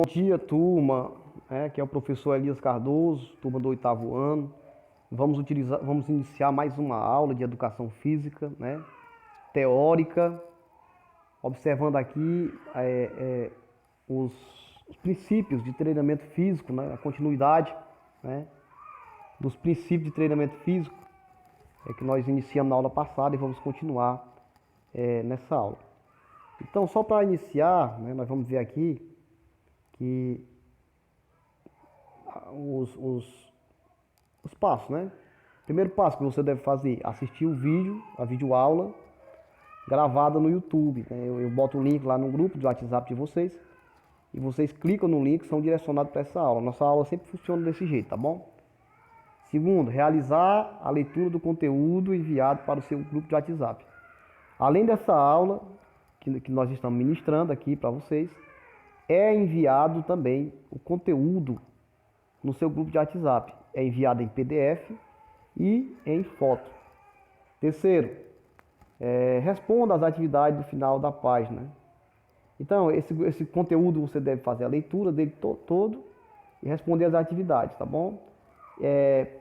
Bom dia, turma, que é o professor Elias Cardoso, turma do oitavo ano. Vamos iniciar mais uma aula de educação física, teórica, observando aqui os, os princípios de treinamento físico, a continuidade, né, dos princípios de treinamento físico que nós iniciamos na aula passada e vamos continuar nessa aula. Então, só para iniciar, nós vamos ver aqui que os passos, Primeiro passo que você deve fazer, assistir o vídeo, a videoaula gravada no YouTube. Eu boto o link lá no grupo do WhatsApp de vocês e vocês clicam no link e são direcionados para essa aula. Nossa aula sempre funciona desse jeito, tá bom? Segundo, realizar a leitura do conteúdo enviado para o seu grupo de WhatsApp. Além dessa aula que nós estamos ministrando aqui para vocês, é enviado também o conteúdo no seu grupo de WhatsApp. É enviado em PDF e em foto. Terceiro, responda às atividades do final da página. Então, esse conteúdo você deve fazer a leitura dele todo e responder às atividades, tá bom?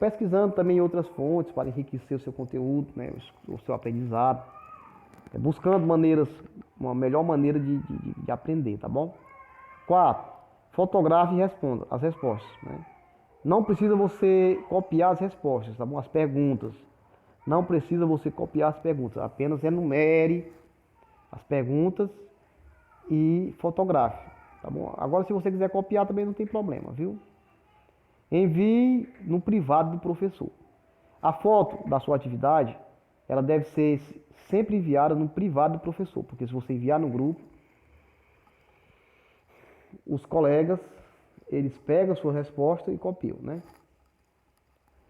Pesquisando também outras fontes para enriquecer o seu conteúdo, o seu aprendizado. Buscando uma melhor maneira de aprender, tá bom? 4. Fotografe e responda as respostas. Não precisa você copiar as respostas, tá bom? As perguntas. Não precisa você copiar as perguntas. Apenas enumere as perguntas e fotografe, tá bom? Agora, se você quiser copiar, também não tem problema, viu? Envie no privado do professor. A foto da sua atividade, ela deve ser sempre enviada no privado do professor, porque se você enviar no grupo, os colegas, eles pegam a sua resposta e copiam,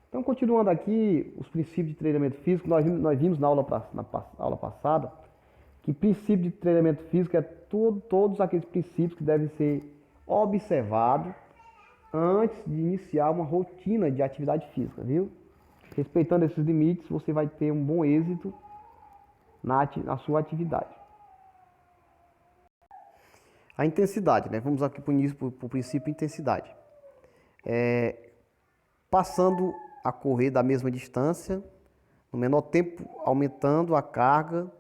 Então, continuando aqui, os princípios de treinamento físico, nós vimos na aula passada, que princípio de treinamento físico é todos aqueles princípios que devem ser observados antes de iniciar uma rotina de atividade física, viu? Respeitando esses limites, você vai ter um bom êxito na sua atividade. A intensidade, Vamos aqui para o princípio intensidade. Passando a correr da mesma distância, no menor tempo, aumentando a carga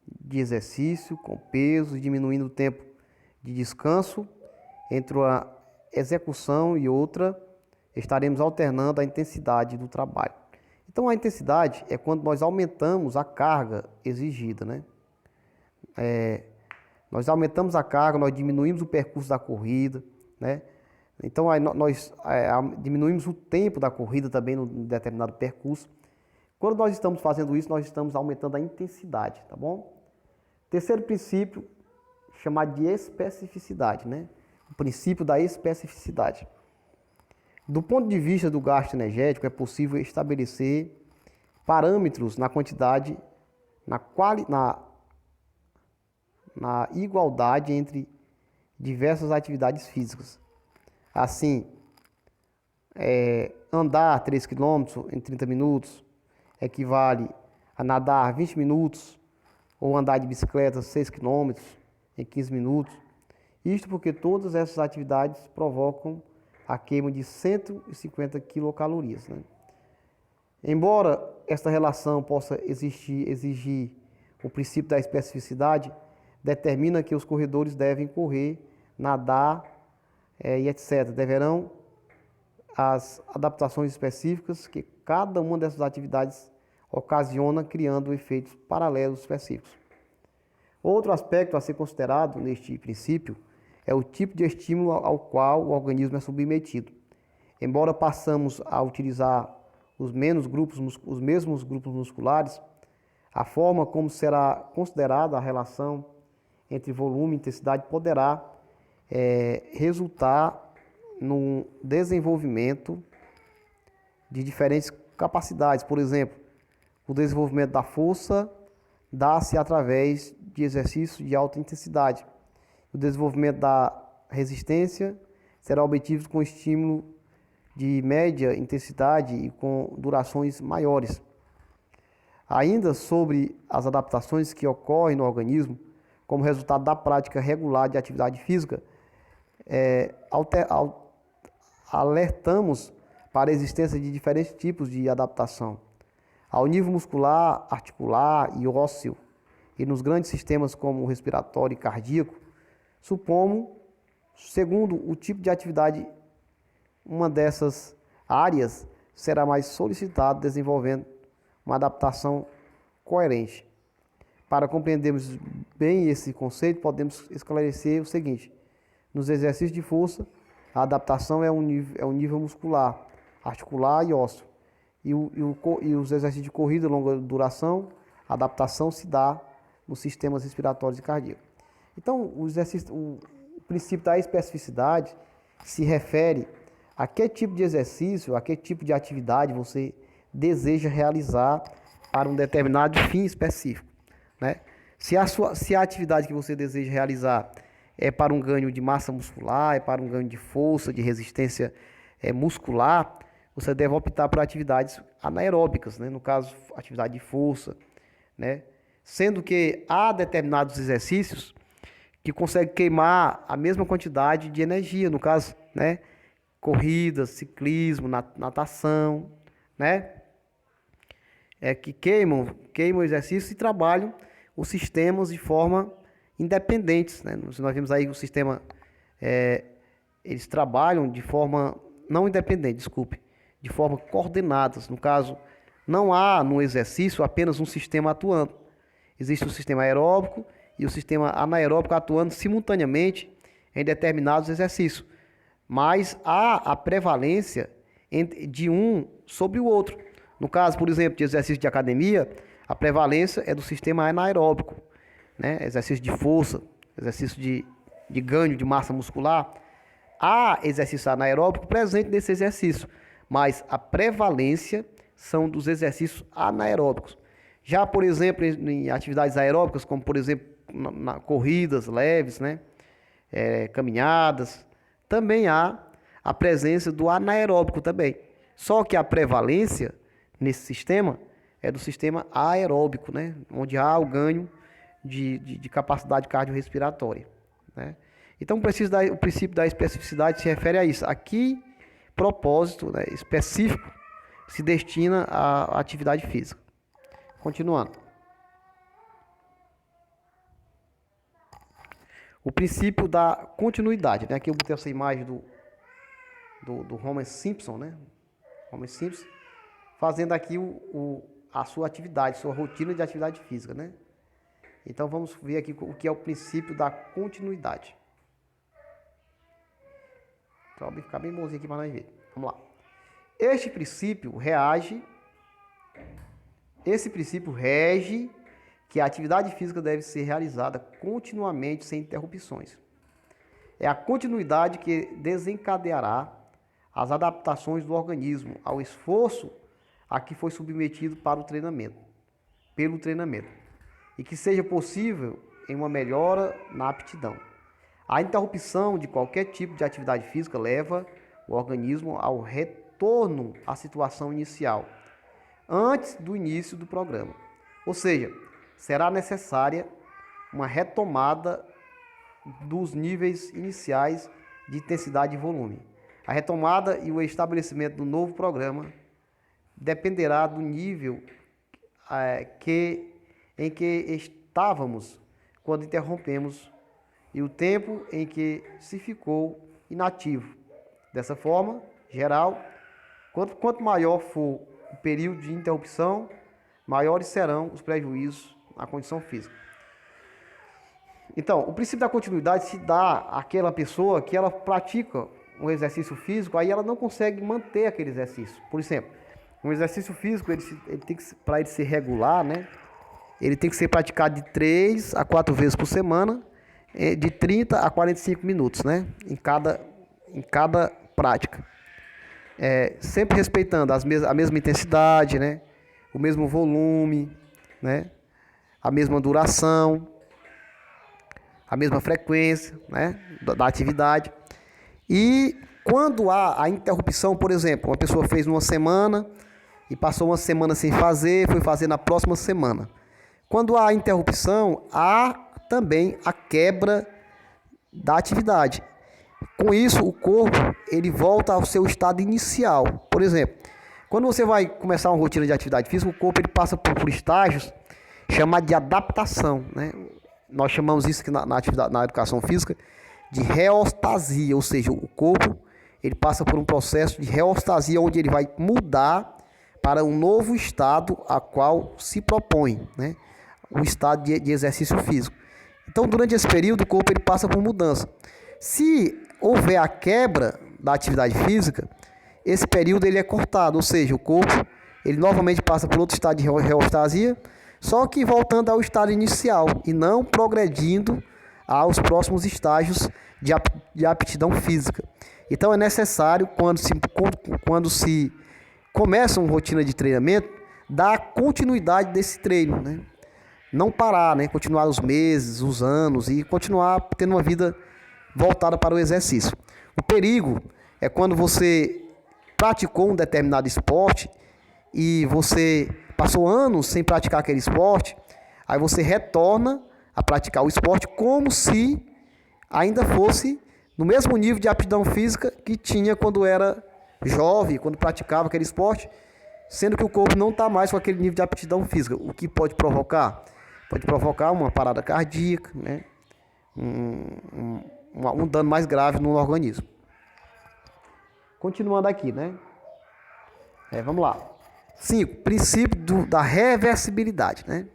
de exercício com peso e diminuindo o tempo de descanso entre uma execução e outra, estaremos alternando a intensidade do trabalho. Então, a intensidade é quando nós aumentamos a carga exigida, Nós aumentamos a carga, nós diminuímos o percurso da corrida, Então, aí nós diminuímos o tempo da corrida também num determinado percurso. Quando nós estamos fazendo isso, nós estamos aumentando a intensidade, tá bom? Terceiro princípio, chamado de especificidade, O princípio da especificidade. Do ponto de vista do gasto energético, é possível estabelecer parâmetros na quantidade, na igualdade entre diversas atividades físicas. Assim, andar 3 km em 30 minutos equivale a nadar 20 minutos ou andar de bicicleta 6 km em 15 minutos. Isto porque todas essas atividades provocam a queima de 150 quilocalorias. Embora esta relação possa exigir o princípio da especificidade, determina que os corredores devem correr, nadar e etc. Deverão as adaptações específicas que cada uma dessas atividades ocasiona, criando efeitos paralelos específicos. Outro aspecto a ser considerado neste princípio é o tipo de estímulo ao qual o organismo é submetido. Embora passamos a utilizar os mesmos grupos musculares, a forma como será considerada a relação entre volume e intensidade poderá resultar no desenvolvimento de diferentes capacidades. Por exemplo, o desenvolvimento da força dá-se através de exercícios de alta intensidade. O desenvolvimento da resistência será obtido com estímulo de média intensidade e com durações maiores. Ainda sobre as adaptações que ocorrem no organismo como resultado da prática regular de atividade física, alertamos para a existência de diferentes tipos de adaptação. Ao nível muscular, articular e ósseo, e nos grandes sistemas como o respiratório e cardíaco, supomos, segundo o tipo de atividade, uma dessas áreas será mais solicitado, desenvolvendo uma adaptação coerente. Para compreendermos bem esse conceito, podemos esclarecer o seguinte: nos exercícios de força, a adaptação é um nível muscular, articular e ósseo. E os exercícios de corrida de longa duração, a adaptação se dá nos sistemas respiratórios e cardíacos. Então, o princípio da especificidade se refere a que tipo de exercício, a que tipo de atividade você deseja realizar para um determinado fim específico, né? Se a atividade que você deseja realizar é para um ganho de massa muscular, é para um ganho de força, de resistência muscular, você deve optar por atividades anaeróbicas, né? No caso, atividade de força, né? Sendo que há determinados exercícios que conseguem queimar a mesma quantidade de energia, no caso, né? Corrida, ciclismo, natação, né? Que queimam o exercício e trabalham os sistemas de forma independentes, né? Nós vimos aí que o sistema, eles trabalham de forma não independente, desculpe, de forma coordenadas. No caso, não há no exercício apenas um sistema atuando. Existe o sistema aeróbico e o sistema anaeróbico atuando simultaneamente em determinados exercícios. Mas há a prevalência de um sobre o outro. No caso, por exemplo, de exercício de academia, a prevalência é do sistema anaeróbico, né? Exercício de força, exercício de ganho de massa muscular. Há exercício anaeróbico presente nesse exercício, mas a prevalência são dos exercícios anaeróbicos. Já, por exemplo, em atividades aeróbicas, como por exemplo, corridas leves, né? Caminhadas, também há a presença do anaeróbico também. Só que a prevalência nesse sistema é do sistema aeróbico, né? Onde há o ganho de capacidade cardiorrespiratória, né? Então, o princípio da especificidade se refere a isso. Aqui, propósito, né, específico se destina à atividade física. Continuando. O princípio da continuidade, né? Aqui eu botei essa imagem do Homer Simpson, né? Homer Simpson, fazendo aqui a sua atividade, sua rotina de atividade física, né? Então vamos ver aqui o que é o princípio da continuidade. Então vai ficar bem bonzinho aqui para nós ver. Vamos lá. Esse princípio rege que a atividade física deve ser realizada continuamente sem interrupções. É a continuidade que desencadeará as adaptações do organismo ao esforço a que foi submetido pelo treinamento, e que seja possível em uma melhora na aptidão. A interrupção de qualquer tipo de atividade física leva o organismo ao retorno à situação inicial, antes do início do programa. Ou seja, será necessária uma retomada dos níveis iniciais de intensidade e volume. A retomada e o estabelecimento do novo programa dependerá do nível em que estávamos quando interrompemos e o tempo em que se ficou inativo. Dessa forma, geral, quanto maior for o período de interrupção, maiores serão os prejuízos na condição física. Então, o princípio da continuidade se dá àquela pessoa que ela pratica um exercício físico, aí ela não consegue manter aquele exercício. Por exemplo, um exercício físico, para ele ser regular, né? Ele tem que ser praticado de 3 a 4 vezes por semana, de 30 a 45 minutos, né? Em cada prática. Sempre respeitando a mesma intensidade, né? O mesmo volume, né? A mesma duração, a mesma frequência, né? da atividade. E quando há a interrupção, por exemplo, uma pessoa fez numa semana e passou uma semana sem fazer, foi fazer na próxima semana. Quando há interrupção, há também a quebra da atividade. Com isso, o corpo ele volta ao seu estado inicial. Por exemplo, quando você vai começar uma rotina de atividade física, o corpo ele passa por estágios chamados de adaptação, né? Nós chamamos isso aqui na educação física de reostasia, ou seja, o corpo ele passa por um processo de reostasia onde ele vai mudar para um novo estado a qual se propõe, né? O estado de exercício físico. Então, durante esse período, o corpo ele passa por mudança. Se houver a quebra da atividade física, esse período ele é cortado, ou seja, o corpo ele novamente passa por outro estado de reostasia, só que voltando ao estado inicial e não progredindo aos próximos estágios de aptidão física. Então é necessário, quando se começa uma rotina de treinamento, dar continuidade desse treino, né? Não parar, né? Continuar os meses, os anos e continuar tendo uma vida voltada para o exercício. O perigo é quando você praticou um determinado esporte e você passou anos sem praticar aquele esporte, aí você retorna a praticar o esporte como se ainda fosse no mesmo nível de aptidão física que tinha quando era jovem, quando praticava aquele esporte, sendo que o corpo não está mais com aquele nível de aptidão física. O que pode provocar? Pode provocar uma parada cardíaca, né? Um dano mais grave no organismo. Continuando aqui, né? Vamos lá. 5. Princípio da reversibilidade, né?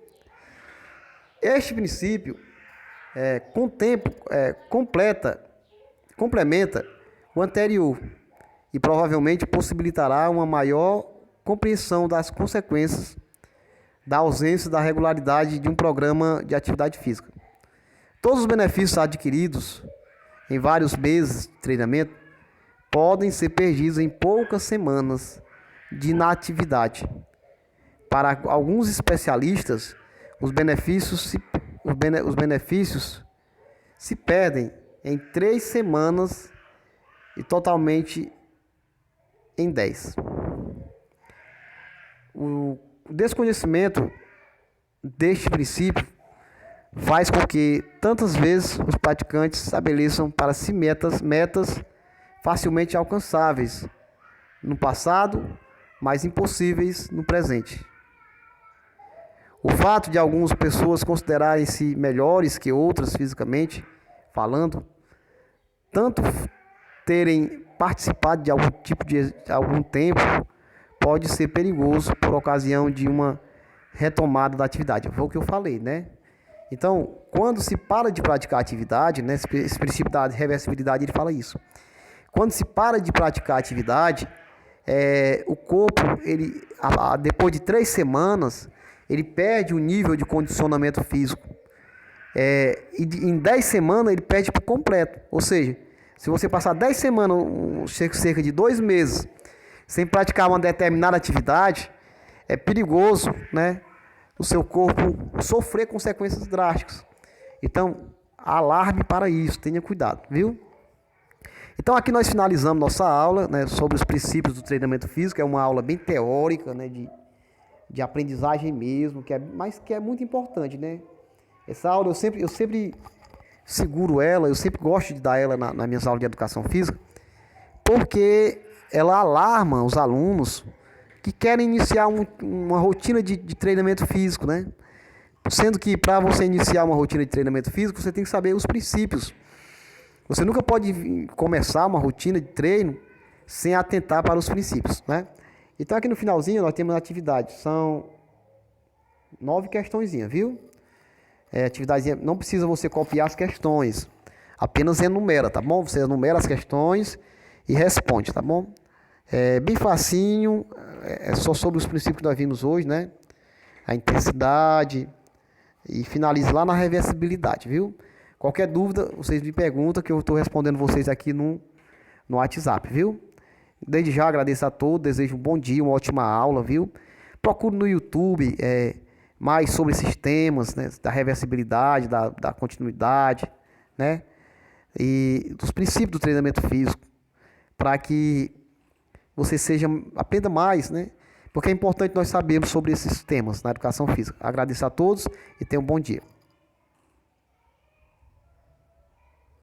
Este princípio complementa o anterior e provavelmente possibilitará uma maior compreensão das consequências da ausência da regularidade de um programa de atividade física. Todos os benefícios adquiridos em vários meses de treinamento podem ser perdidos em poucas semanas de inatividade. Para alguns especialistas, os benefícios se perdem em 3 semanas e totalmente em 10. O desconhecimento deste princípio faz com que tantas vezes os praticantes estabeleçam para si metas facilmente alcançáveis no passado, mas impossíveis no presente. O fato de algumas pessoas considerarem-se melhores que outras fisicamente falando, tanto terem participado de algum tempo, pode ser perigoso por ocasião de uma retomada da atividade. Foi o que eu falei, né? Então, quando se para de praticar atividade, né, esse princípio da reversibilidade ele fala isso. Quando se para de praticar atividade, o corpo, depois de 3 semanas, ele perde o nível de condicionamento físico. E em 10 semanas ele perde por completo. Ou seja, se você passar 10 semanas, cerca de 2 meses, sem praticar uma determinada atividade, é perigoso, né, o seu corpo sofrer consequências drásticas. Então, alarme para isso, tenha cuidado, viu? Então aqui nós finalizamos nossa aula, né, sobre os princípios do treinamento físico. É uma aula bem teórica, né, de aprendizagem mesmo, mas que é muito importante, né? Essa aula eu sempre seguro ela, eu sempre gosto de dar ela nas minhas aulas de educação física, porque ela alarma os alunos que querem iniciar uma rotina de treinamento físico, né? Sendo que para você iniciar uma rotina de treinamento físico, você tem que saber os princípios. Você nunca pode começar uma rotina de treino sem atentar para os princípios, né? Então aqui no finalzinho nós temos atividades, são 9 questõezinhas, viu? Atividadezinha, não precisa você copiar as questões, apenas enumera, tá bom? Você enumera as questões e responde, tá bom? Bem facinho, só sobre os princípios que nós vimos hoje, né? A intensidade e finalize lá na reversibilidade, viu? Qualquer dúvida, vocês me perguntam que eu estou respondendo vocês aqui no WhatsApp, viu? Desde já agradeço a todos, desejo um bom dia, uma ótima aula, viu? Procure no YouTube mais sobre esses temas, né? Da reversibilidade, da continuidade, né? E dos princípios do treinamento físico, para que você aprenda mais, né? Porque é importante nós sabermos sobre esses temas na educação física. Agradeço a todos e tenham um bom dia.